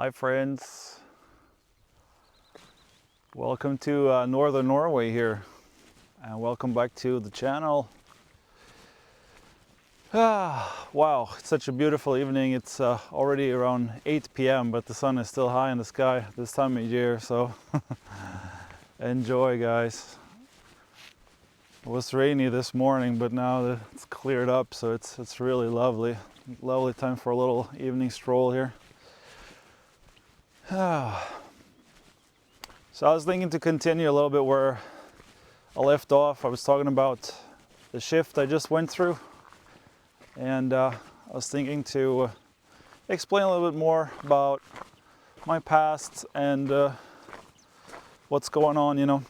Hi friends, welcome to northern Norway here, and welcome back to the channel. Wow, it's such a beautiful evening. It's already around 8 p.m. but the sun is still high in the sky this time of year, so enjoy guys. It was rainy this morning, but now it's cleared up, so it's really lovely. Lovely time for a little evening stroll here. So I was thinking to continue a little bit where I left off. I was talking about the shift I just went through, and I was thinking to explain a little bit more about my past and what's going on, you know,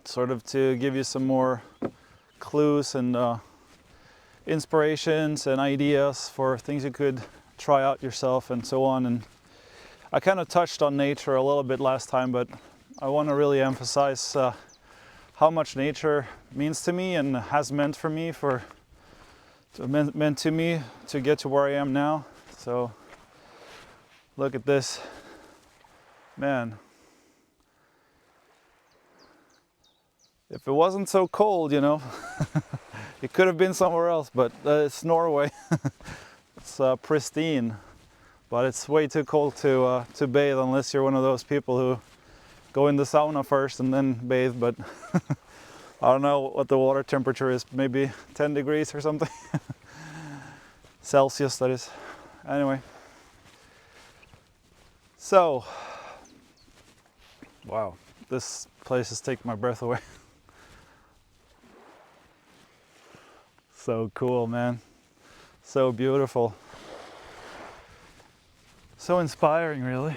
sort of to give you some more clues and inspirations and ideas for things you could try out yourself and so on. And I kind of touched on nature a little bit last time, but I want to really emphasize how much nature means to me and has meant for me, meant to me to get to where I am now. So look at this, man. If it wasn't so cold, you know, it could have been somewhere else, but it's Norway. It's pristine. But it's way too cold to bathe unless you're one of those people who go in the sauna first and then bathe. But I don't know what the water temperature is, maybe 10 degrees or something. Celsius, that is. Anyway. So, wow, this place is taking my breath away. So cool, man. So beautiful. So inspiring, really.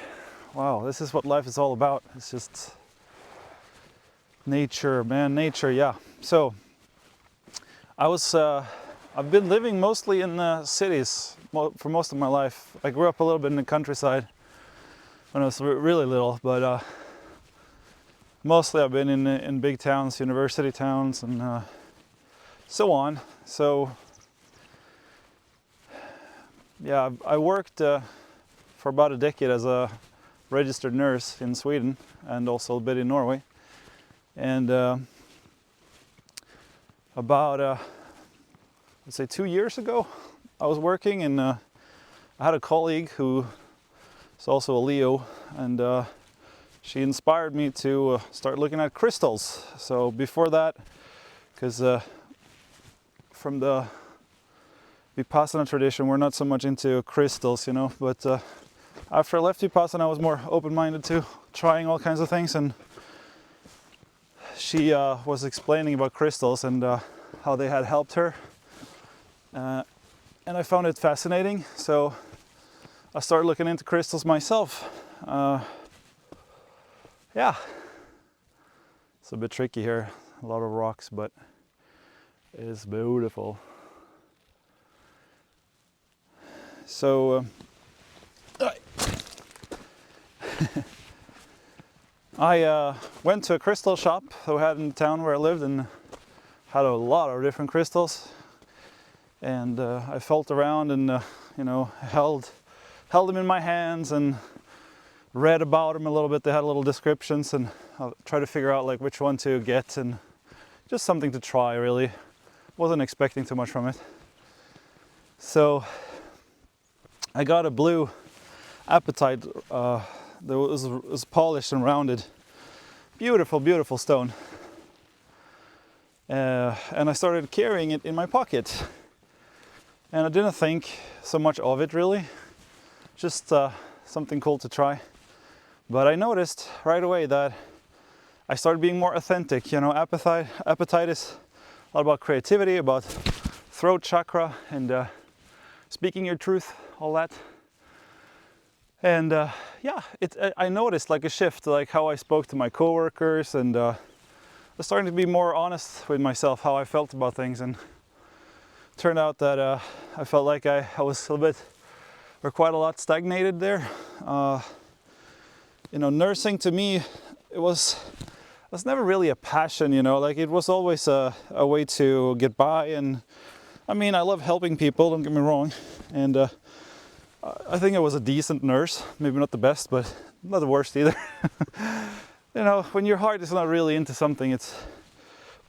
Wow, this is what life is all about. It's just nature, man, nature, yeah. So I've been living mostly in the cities for most of my life. I grew up a little bit in the countryside when I was really little, but mostly I've been in big towns, university towns, and so on. So yeah, I worked for about a decade as a registered nurse in Sweden and also a bit in Norway. And about, let's say 2 years ago, I was working, and I had a colleague who is also a Leo, and she inspired me to start looking at crystals. So before that, because from the Vipassana tradition, we're not so much into crystals, you know, but after I left Vipassana, I was more open-minded to trying all kinds of things, and she was explaining about crystals and how they had helped her, and I found it fascinating, so I started looking into crystals myself. Yeah, it's a bit tricky here, a lot of rocks, but it is beautiful. So I went to a crystal shop that we had in the town where I lived, and had a lot of different crystals. And I felt around and you know, held them in my hands and read about them a little bit. They had little descriptions, and I tried to figure out like which one to get, and just something to try, really. Wasn't expecting too much from it. So I got a blue apatite that was polished and rounded. Beautiful, beautiful stone. And I started carrying it in my pocket. And I didn't think so much of it, really. Just something cool to try. But I noticed right away that I started being more authentic. You know, apatite is a lot about creativity, about throat chakra, and speaking your truth, all that. And yeah, I noticed like a shift, like how I spoke to my coworkers, and I was starting to be more honest with myself, how I felt about things. And it turned out that I felt like I was a little bit, or quite a lot, stagnated there. You know, nursing to me, it was never really a passion, you know, like it was always a way to get by. And I mean, I love helping people, don't get me wrong, and I think I was a decent nurse, maybe not the best, but not the worst either. You know, when your heart is not really into something,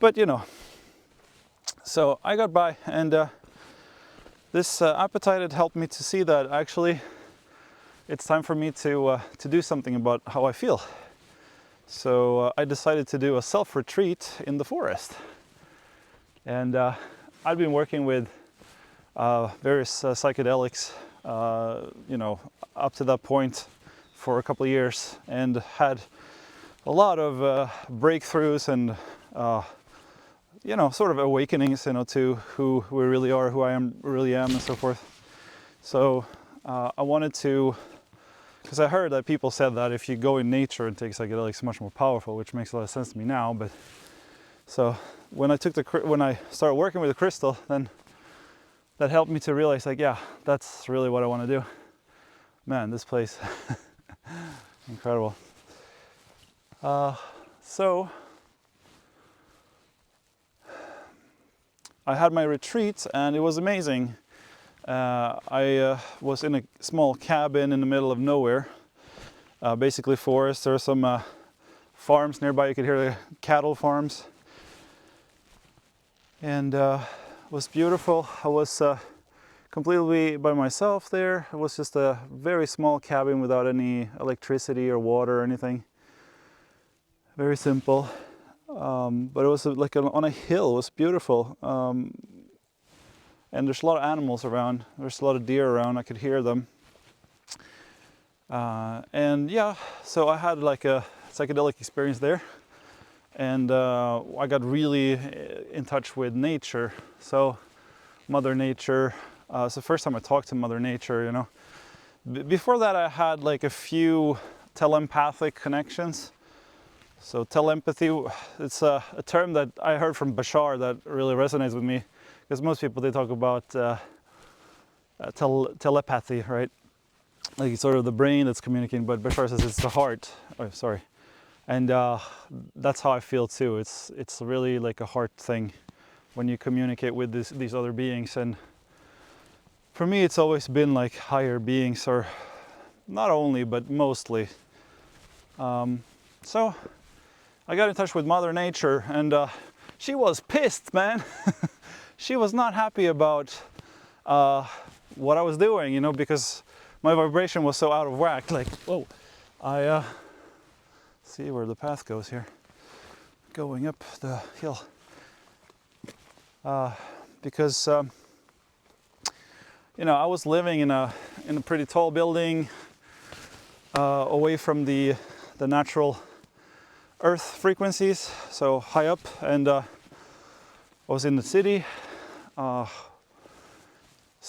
but you know. So I got by, and this appetite had helped me to see that actually it's time for me to do something about how I feel. So I decided to do a self-retreat in the forest. And I'd been working with various psychedelics, you know, up to that point for a couple of years, and had a lot of breakthroughs and you know, sort of awakenings, you know, to who we really are, who I really am, and so forth. So I wanted to, because I heard that people said that if you go in nature and take psychedelics, it's much more powerful, which makes a lot of sense to me now. But so when I started working with the crystal, then that helped me to realize, like, yeah, that's really what I want to do. Man, this place, incredible. So I had my retreat, and it was amazing. I was in a small cabin in the middle of nowhere, basically forest. There are some farms nearby. You could hear the cattle farms, and it was beautiful. I was completely by myself there. It was just a very small cabin without any electricity or water or anything. Very simple. But it was like on a hill. It was beautiful, and there's a lot of animals around. There's a lot of deer around. I could hear them, and yeah, so I had like a psychedelic experience there, and I got really in touch with nature. So Mother Nature. It's the first time I talked to Mother Nature. You know, before that I had like a few telepathic connections. So telepathy, it's a term that I heard from Bashar that really resonates with me, because most people, they talk about telepathy, right? Like it's sort of the brain that's communicating, but Bashar says it's the heart. Oh, sorry. And that's how I feel too. It's really like a heart thing when you communicate with these other beings. And for me, it's always been like higher beings, or not only, but mostly. So I got in touch with Mother Nature, and she was pissed, man. She was not happy about what I was doing, you know, because my vibration was so out of whack. Like, whoa, I see where the path goes here, going up the hill, because you know, I was living in a pretty tall building, away from the natural earth frequencies, so high up, and I was in the city, so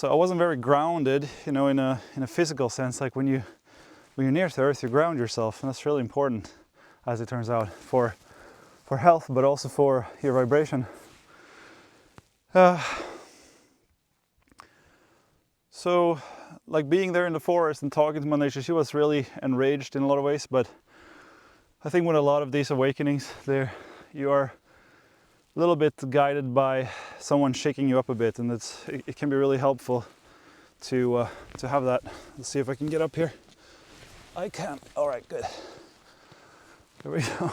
I wasn't very grounded, you know, in a physical sense. Like when you're near to earth, you ground yourself, and that's really important, as it turns out, for health, but also for your vibration. So like being there in the forest and talking to Mother Nature, she was really enraged in a lot of ways. But I think with a lot of these awakenings, you are a little bit guided by someone shaking you up a bit, and it can be really helpful to have that. Let's see if I can get up here. I can. All right, good. There we go.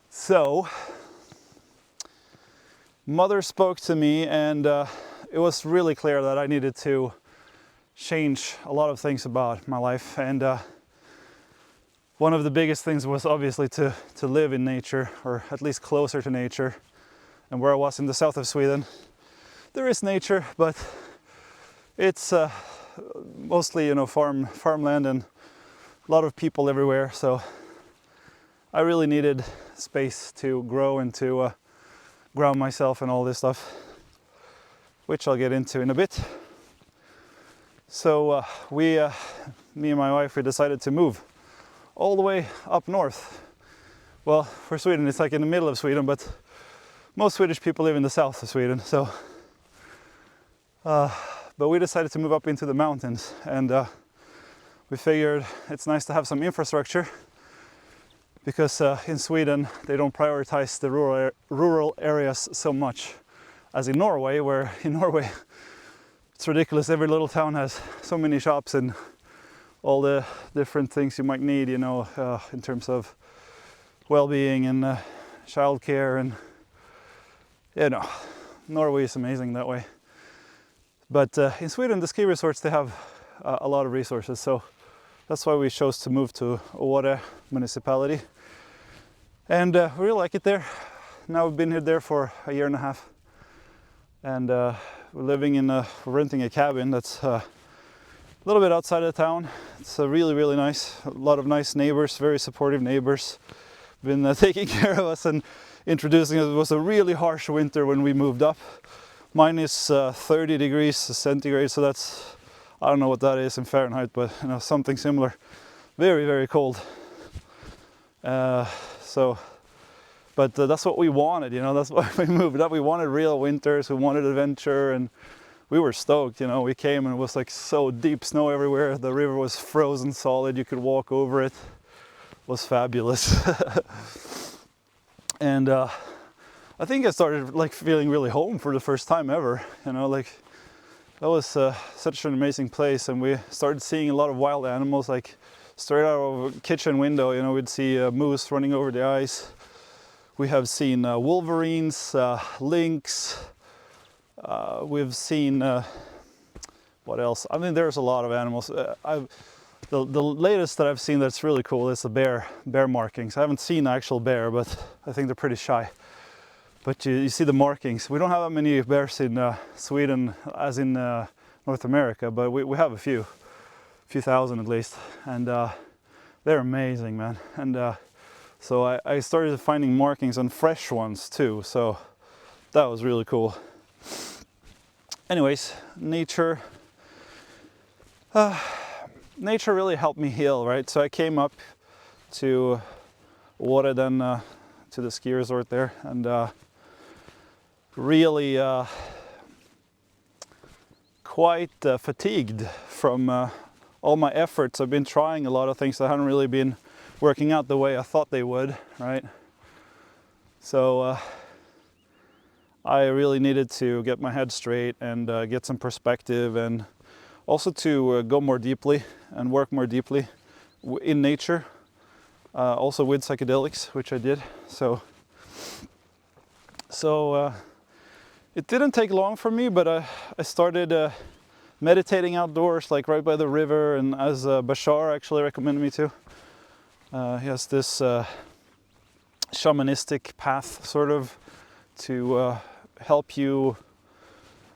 So Mother spoke to me, and it was really clear that I needed to change a lot of things about my life, and one of the biggest things was obviously to live in nature, or at least closer to nature. And where I was in the south of Sweden, there is nature, but it's mostly, you know, farmland and a lot of people everywhere. So I really needed space to grow and to ground myself and all this stuff, which I'll get into in a bit. So me and my wife, we decided to move all the way up north. Well, for Sweden, it's like in the middle of Sweden, but most Swedish people live in the south of Sweden. So, but we decided to move up into the mountains, and we figured it's nice to have some infrastructure, because in Sweden they don't prioritize the rural areas so much as in Norway, where in Norway it's ridiculous. Every little town has so many shops and all the different things you might need, you know, in terms of well-being and childcare, and you know, Norway is amazing that way. But in Sweden, the ski resorts, they have a lot of resources, so that's why we chose to move to Åre municipality, and we really like it there. Now we've been there for a year and a half, and we're living in we're renting a cabin that's a little bit outside of the town. It's really nice. A lot of nice neighbors, very supportive neighbors, been taking care of us and introducing us. It was a really harsh winter when we moved up. Minus 30 degrees centigrade, so that's, I don't know what that is in Fahrenheit, but you know, something similar. Very cold. But that's what we wanted, you know, that's why we moved up. We wanted real winters, we wanted adventure, and we were stoked, you know. We came and it was like so deep snow everywhere. The river was frozen solid, you could walk over it. It was fabulous. And I think I started like feeling really home for the first time ever, you know, like that was such an amazing place. And we started seeing a lot of wild animals, like straight out of a kitchen window, you know, we'd see moose running over the ice. We have seen wolverines, lynx, we've seen, what else? I mean, there's a lot of animals. The latest that I've seen that's really cool is the bear markings. I haven't seen an actual bear, but I think they're pretty shy. But you see the markings. We don't have that many bears in Sweden as in North America, but we have a few thousand at least, and they're amazing, man. And so I started finding markings on fresh ones too, so that was really cool. Anyways, nature really helped me heal, right? So I came up to Åre, then to the ski resort there, and really quite fatigued from all my efforts. I've been trying a lot of things that haven't really been working out the way I thought they would, right? So I really needed to get my head straight and get some perspective, and also to go more deeply and work more deeply in nature, also with psychedelics, which I did. So it didn't take long for me, but I started meditating outdoors, like right by the river, and as Bashar actually recommended me to. He has this shamanistic path, sort of, to help you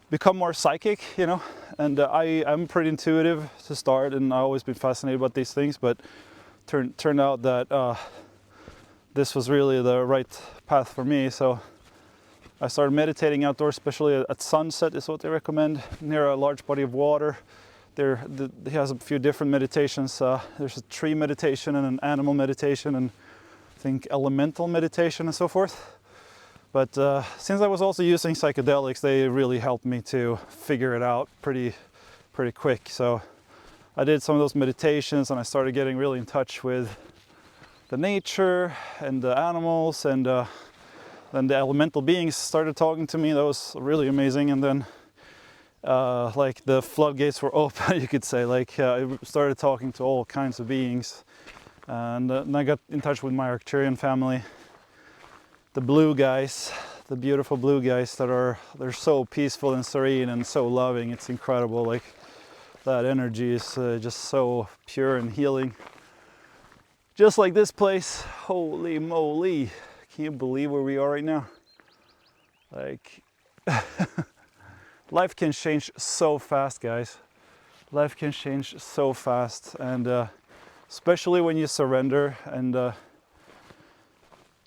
become more psychic, you know. And I'm pretty intuitive to start, and I've always been fascinated about these things, but turned out that this was really the right path for me. So I started meditating outdoors, especially at sunset is what they recommend, near a large body of water. He has a few different meditations. There's a tree meditation and an animal meditation, and I think elemental meditation and so forth. But since I was also using psychedelics, they really helped me to figure it out pretty quick. So I did some of those meditations, and I started getting really in touch with the nature and the animals, and then the elemental beings started talking to me. That was really amazing. And then like the floodgates were open, you could say. Like I started talking to all kinds of beings, and then I got in touch with my Arcturian family, the blue guys, the beautiful blue guys they're so peaceful and serene and so loving. It's incredible. Like that energy is just so pure and healing. Just like this place. Holy moly! Can you believe where we are right now? Like. Life can change so fast, guys. Life can change so fast, and especially when you surrender and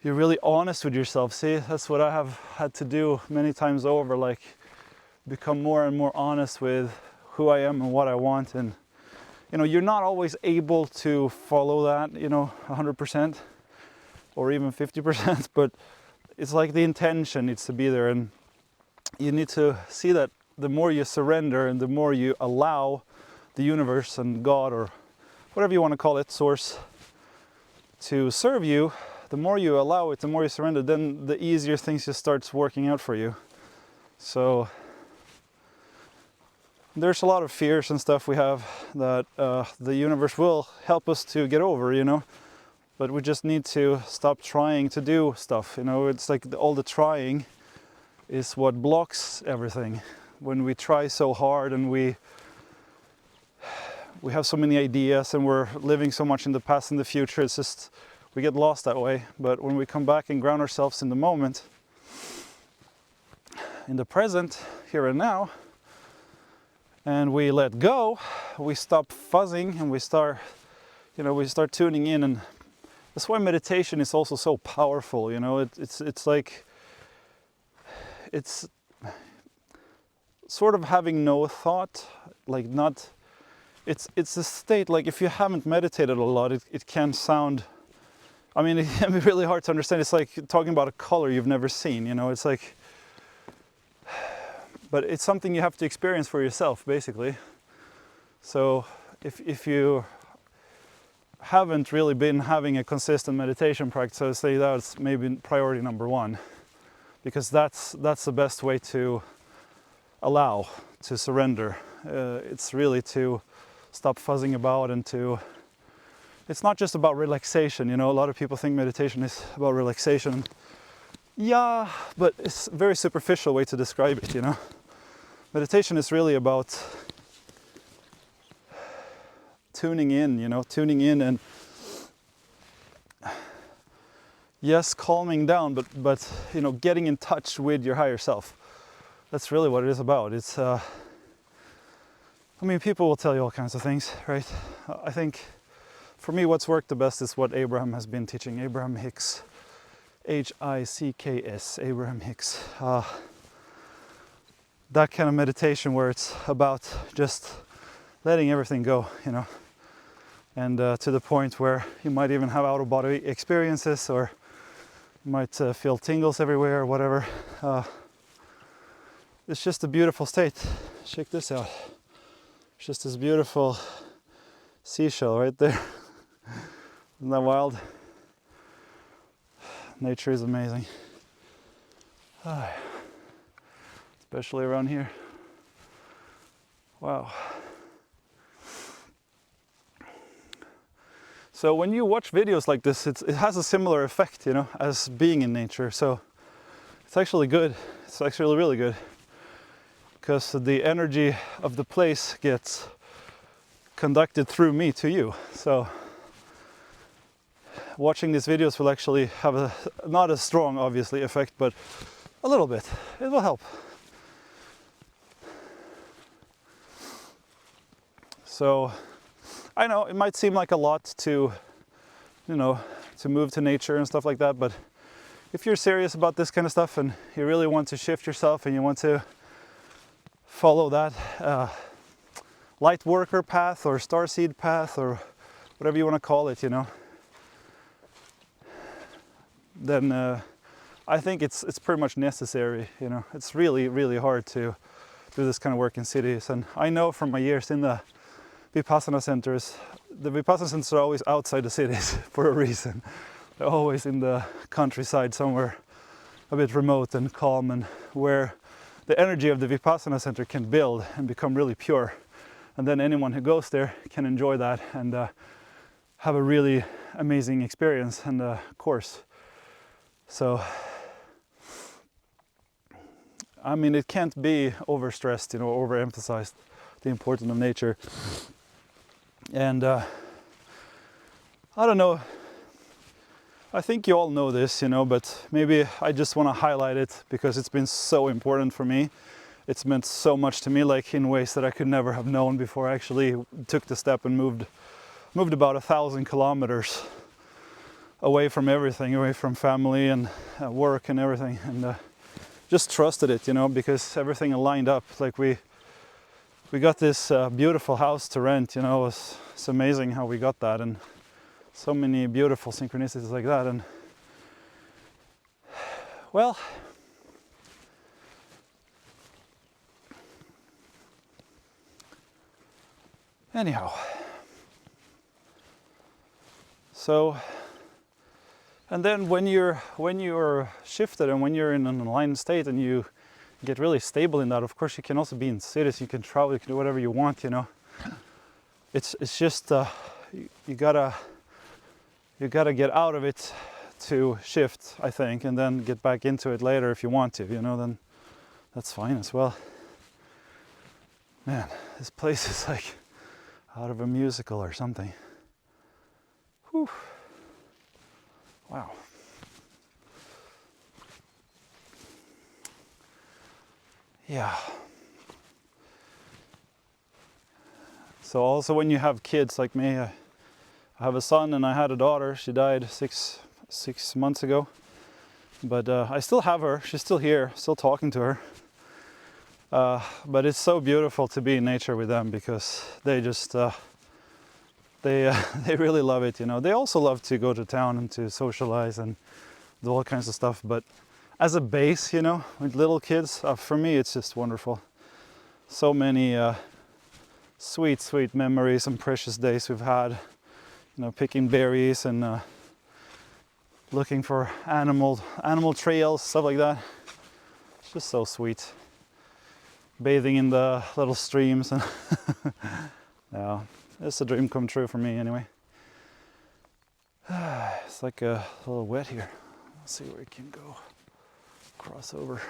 you're really honest with yourself. See, that's what I have had to do many times over, like become more and more honest with who I am and what I want. And you know, you're not always able to follow that, you know, 100% or even 50%, but it's like the intention needs to be there, and you need to see that the more you surrender and the more you allow the universe and God, or whatever you want to call it, source, to serve you, the more you allow it, the more you surrender, then the easier things just starts working out for you. So There's a lot of fears and stuff we have that the universe will help us to get over, you know, but we just need to stop trying to do stuff, you know. It's like all the trying is what blocks everything. When we try so hard and we have so many ideas and we're living so much in the past and the future, it's just, we get lost that way. But when we come back and ground ourselves in the moment, in the present, here and now, and we let go, we stop fuzzing and we start, you know, we start tuning in. And that's why meditation is also so powerful, you know. It's like, it's sort of having no thought, like not, it's a state, like if you haven't meditated a lot, it can sound, I mean, it can be really hard to understand. It's like talking about a color you've never seen, you know. It's like, but it's something you have to experience for yourself, basically. So if you haven't really been having a consistent meditation practice, I would say that's maybe priority number one, because that's the best way to allow, to surrender. It's really to stop fuzzing about and to, it's not just about relaxation, you know. A lot of people think meditation is about relaxation. Yeah, but it's a very superficial way to describe it, you know. Meditation is really about tuning in, you know, tuning in and yes, calming down, but you know, getting in touch with your higher self. That's really what it is about. It's, I mean, people will tell you all kinds of things, right? I think for me, what's worked the best is what Abraham has been teaching. Abraham Hicks, Hicks, Abraham Hicks. That kind of meditation where it's about just letting everything go, you know, and to the point where you might even have out-of-body experiences, or you might feel tingles everywhere or whatever. It's just a beautiful state. Check this out. It's just this beautiful seashell right there. Isn't that wild? Nature is amazing. Especially around here. Wow. So when you watch videos like this, it has a similar effect, you know, as being in nature. So it's actually good. It's actually really good, because the energy of the place gets conducted through me to you. So watching these videos will actually have a, not a strong, obviously, effect, but a little bit. It will help. So I know it might seem like a lot to, you know, to move to nature and stuff like that, but if you're serious about this kind of stuff and you really want to shift yourself and you want to follow that light worker path or starseed path or whatever you want to call it, you know, then I think it's pretty much necessary, you know. It's really, really hard to do this kind of work in cities. And I know from my years in the Vipassana centers, the Vipassana centers are always outside the cities for a reason. They're always in the countryside somewhere a bit remote and calm, and where the energy of the Vipassana center can build and become really pure. And then anyone who goes there can enjoy that and have a really amazing experience and course. So, I mean, it can't be overstressed, you know, overemphasized, the importance of nature. And I don't know, I think you all know this, you know, but maybe I just want to highlight it because it's been so important for me. It's meant so much to me, like in ways that I could never have known before I actually took the step and moved about 1,000 kilometers away from everything, away from family and work and everything, and just trusted it, you know, because everything aligned up. Like we got this beautiful house to rent, you know. It's amazing how we got that, and so many beautiful synchronicities like that. And well, anyhow, so, and then when you're shifted and when you're in an aligned state and you get really stable in that. Of course, you can also be in cities. You can travel. You can do whatever you want. You know, it's just you gotta get out of it to shift, I think, and then get back into it later if you want to. You know, then that's fine as well. Man, this place is like out of a musical or something. Whew. Wow. Yeah. So also when you have kids like me, I have a son and I had a daughter. She died six months ago. But I still have her. She's still here, still talking to her. But it's so beautiful to be in nature with them because they just they really love it. You know, they also love to go to town and to socialize and do all kinds of stuff. But as a base, you know, with little kids, for me, it's just wonderful. So many sweet memories and precious days we've had. You know, picking berries and looking for animal trails, stuff like that. It's just so sweet. Bathing in the little streams and yeah, it's a dream come true for me anyway. It's like a little wet here. Let's see where we can go. Cross over.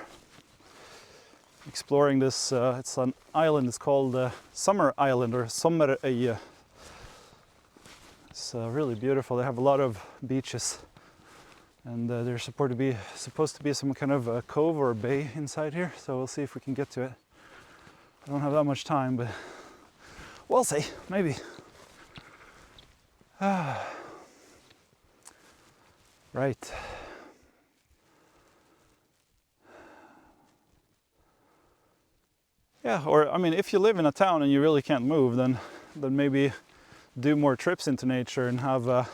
Exploring this, it's an island, it's called Summer Island or Sommerøya. It's really beautiful. They have a lot of beaches and there's supposed to be some kind of a cove or a bay inside here, so we'll see if we can get to it. I don't have that much time, but we'll see, maybe. Right. Yeah, or I mean, if you live in a town and you really can't move, then maybe do more trips into nature and have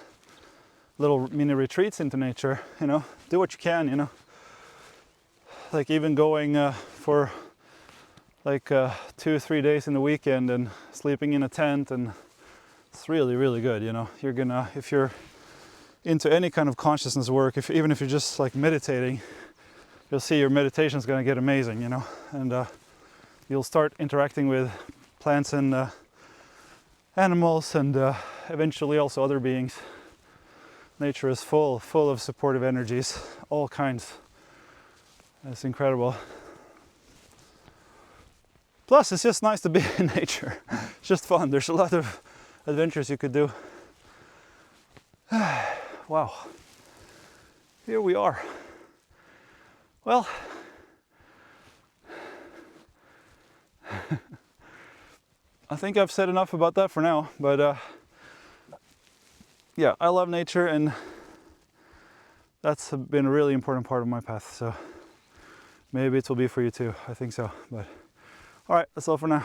little mini retreats into nature. You know, do what you can. You know, like even going for like 2 or 3 days in the weekend and sleeping in a tent, and it's really good. You know, you're gonna, if you're into any kind of consciousness work, even if you're just like meditating, you'll see your meditation is gonna get amazing. You know, and you'll start interacting with plants and animals and eventually also other beings. Nature is full of supportive energies, all kinds. It's incredible. Plus, it's just nice to be in nature. It's just fun. There's a lot of adventures you could do. Wow. Here we are. Well, I think I've said enough about that for now, but yeah, I love nature and that's been a really important part of my path, so maybe it will be for you too. I think so, but all right, that's all for now.